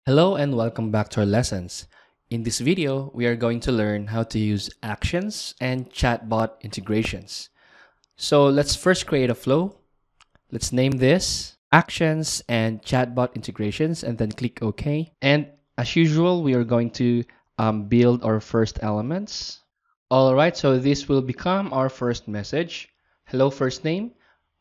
Hello and welcome back to our lessons. In this video, we are going to learn how to use actions and chatbot integrations. So let's first create a flow. Let's name this actions and chatbot integrations and then click OK. And as usual, we are going to build our first elements. All right, so this will become our first message. Hello, first name.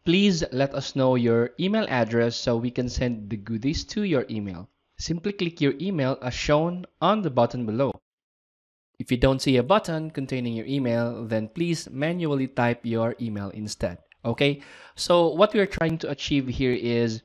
Please let us know your email address so we can send the goodies to your email. Simply click your email as shown on the button below. If you don't see a button containing your email, then please manually type your email instead. Okay, so what we're trying to achieve here is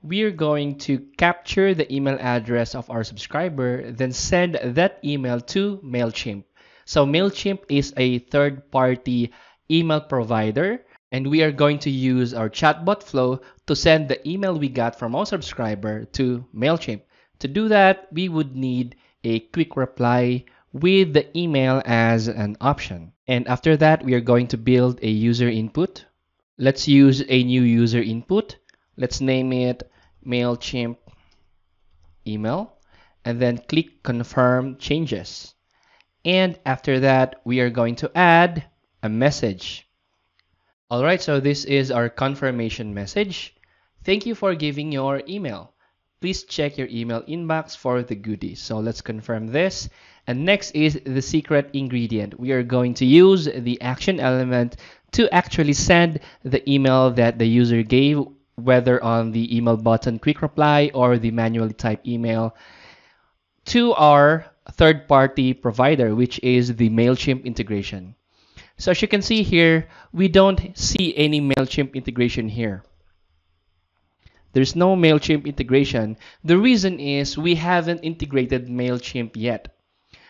we're going to capture the email address of our subscriber, then send that email to Mailchimp. So Mailchimp is a third-party email provider, and we are going to use our chatbot flow to send the email we got from our subscriber to Mailchimp. To do that, we would need a quick reply with the email as an option. And after that, we are going to build a user input. Let's use a new user input. Let's name it Mailchimp email and then click confirm changes. And after that, we are going to add a message. All right, so this is our confirmation message. Thank you for giving your email. Please check your email inbox for the goodies. So let's confirm this. And next is the secret ingredient. We are going to use the action element to actually send the email that the user gave, whether on the email button quick reply or the manually typed email, to our third-party provider, which is the Mailchimp integration. So as you can see here, we don't see any Mailchimp integration here. There's no Mailchimp integration. The reason is we haven't integrated Mailchimp yet.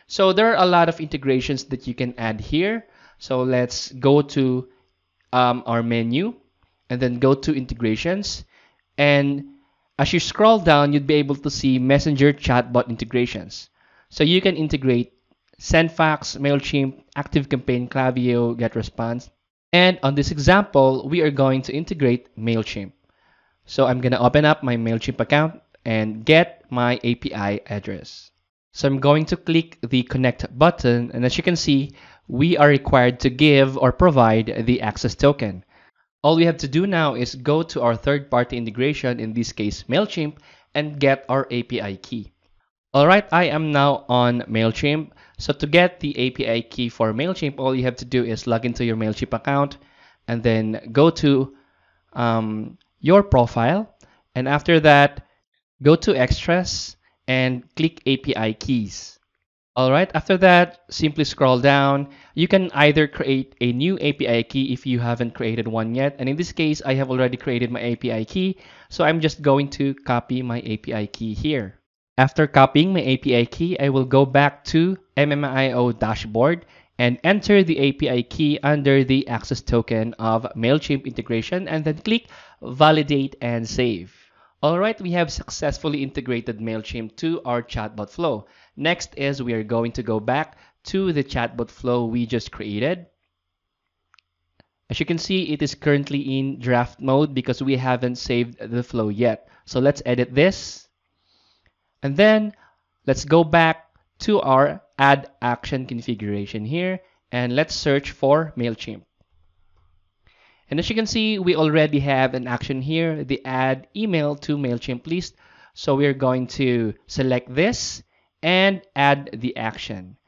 So there are a lot of integrations that you can add here. So let's go to our menu and then go to integrations. And as you scroll down, you'd be able to see Messenger chatbot integrations. So you can integrate SendFax, Mailchimp, ActiveCampaign, Klaviyo, GetResponse. And on this example, we are going to integrate Mailchimp. So I'm going to open up my Mailchimp account and get my API address. So I'm going to click the connect button, and as you can see, we are required to give or provide the access token. All we have to do now is go to our third-party integration, in this case Mailchimp, and get our API key. Alright, I am now on Mailchimp. So to get the API key for Mailchimp, all you have to do is log into your Mailchimp account and then go to your profile, and after that go to extras and click API keys. Alright, after that simply scroll down. You can either create a new API key if you haven't created one yet, and in this case I have already created my API key, so I'm just going to copy my API key here. After copying my API key, I will go back to MMIO dashboard and enter the API key under the access token of Mailchimp integration and then click validate and save. Alright, we have successfully integrated Mailchimp to our chatbot flow. Next is we are going to go back to the chatbot flow we just created. As you can see, it is currently in draft mode because we haven't saved the flow yet. So let's edit this. And then let's go back to our add action configuration here and let's search for Mailchimp. And as you can see, we already have an action here, the add email to Mailchimp list. So we're going to select this and add the action.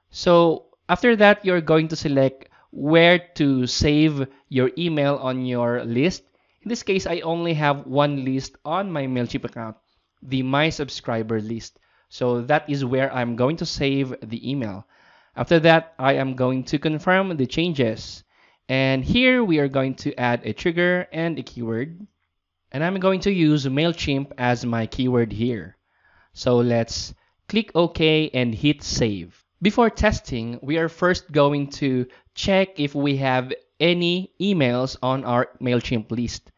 So after that, you're going to select where to save your email on your list. In this case, I only have one list on my Mailchimp account, the My Subscriber list. So that is where I'm going to save the email. After that, I am going to confirm the changes. And here we are going to add a trigger and a keyword. And I'm going to use Mailchimp as my keyword here. So let's click OK and hit save. Before testing, we are first going to check if we have any emails on our Mailchimp list.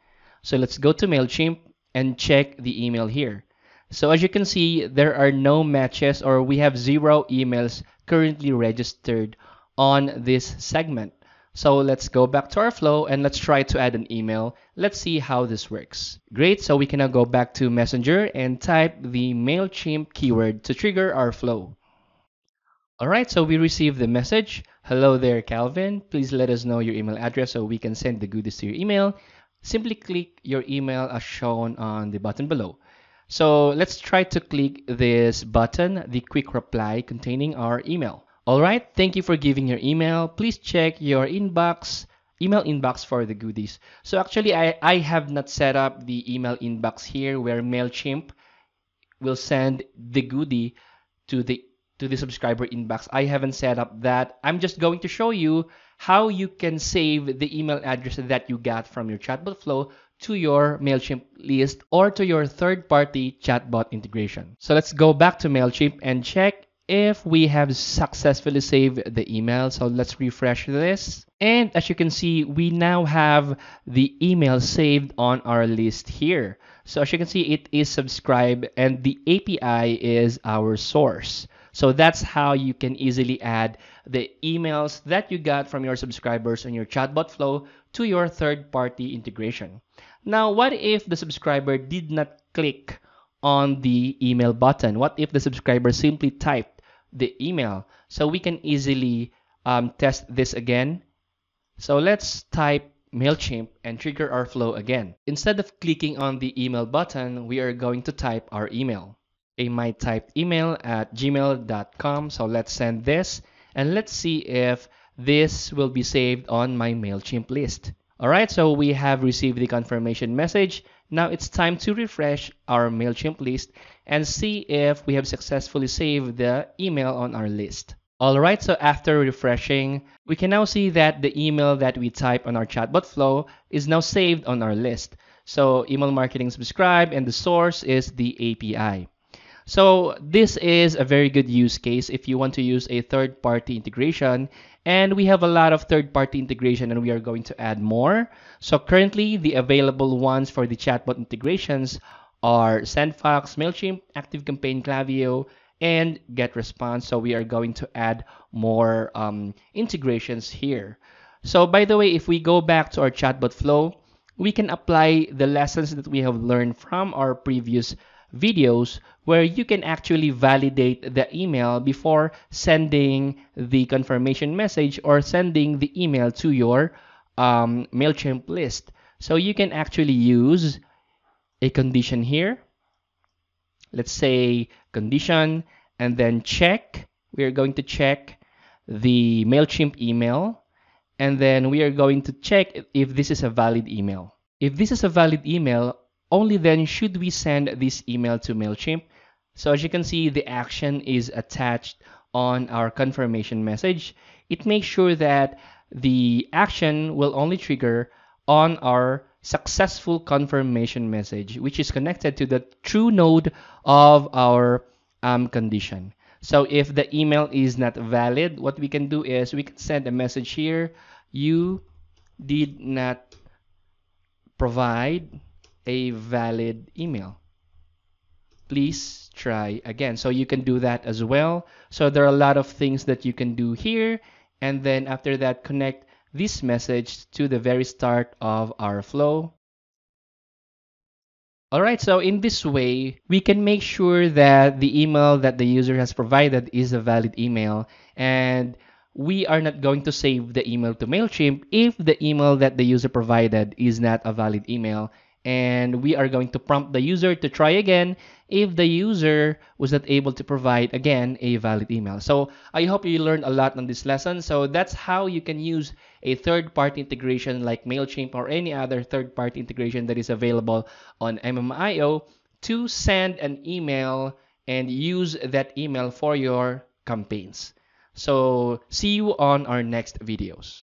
So let's go to Mailchimp and check the email here. So as you can see, there are no matches, or we have 0 emails currently registered on this segment. So let's go back to our flow and let's try to add an email. Let's see how this works. Great, so we can now go back to Messenger and type the Mailchimp keyword to trigger our flow. All right, so we received the message. Hello there, Calvin. Please let us know your email address so we can send the goodies to your email. Simply click your email as shown on the button below. So let's try to click this button, the quick reply containing our email. All right, thank you for giving your email. Please check your email inbox for the goodies. So actually, I have not set up the email inbox here where Mailchimp will send the goodie to the subscriber inbox. I haven't set up that. I'm just going to show you how you can save the email address that you got from your chatbot flow to your Mailchimp list or to your third-party chatbot integration. So let's go back to Mailchimp and check if we have successfully saved the email. So let's refresh this. And as you can see, we now have the email saved on our list here. So as you can see, it is subscribed and the API is our source. So that's how you can easily add the emails that you got from your subscribers on your chatbot flow to your third-party integration. Now, what if the subscriber did not click on the email button? What if the subscriber simply typed the email? So we can easily test this again. So let's type Mailchimp and trigger our flow again. Instead of clicking on the email button, we are going to type our email. My typed email at gmail.com. So let's send this and let's see if this will be saved on my Mailchimp list. All right, so we have received the confirmation message. Now it's time to refresh our Mailchimp list and see if we have successfully saved the email on our list. All right, so after refreshing, we can now see that the email that we type on our chatbot flow is now saved on our list. So email marketing subscribe and the source is the API. So this is a very good use case if you want to use a third-party integration, and we have a lot of third-party integration and we are going to add more. So currently the available ones for the chatbot integrations are SendFox, Mailchimp, ActiveCampaign, Klaviyo, and GetResponse. So we are going to add more integrations here. So by the way, if we go back to our chatbot flow, we can apply the lessons that we have learned from our previous videos where you can actually validate the email before sending the confirmation message or sending the email to your Mailchimp list. So you can actually use a condition here. Let's say condition and then check. We are going to check the Mailchimp email and then we are going to check if this is a valid email. If this is a valid email, only then should we send this email to Mailchimp. So as you can see, the action is attached on our confirmation message. It makes sure that the action will only trigger on our successful confirmation message, which is connected to the true node of our condition. So if the email is not valid, what we can do is we can send a message here. You did not provide a valid email. Please try again. So you can do that as well. So there are a lot of things that you can do here. And then after that, connect this message to the very start of our flow. All right, so in this way, we can make sure that the email that the user has provided is a valid email, and we are not going to save the email to Mailchimp if the email that the user provided is not a valid email. And we are going to prompt the user to try again if the user was not able to provide again a valid email. So I hope you learned a lot on this lesson. So that's how you can use a third-party integration like Mailchimp or any other third-party integration that is available on MMIO to send an email and use that email for your campaigns. So see you on our next videos.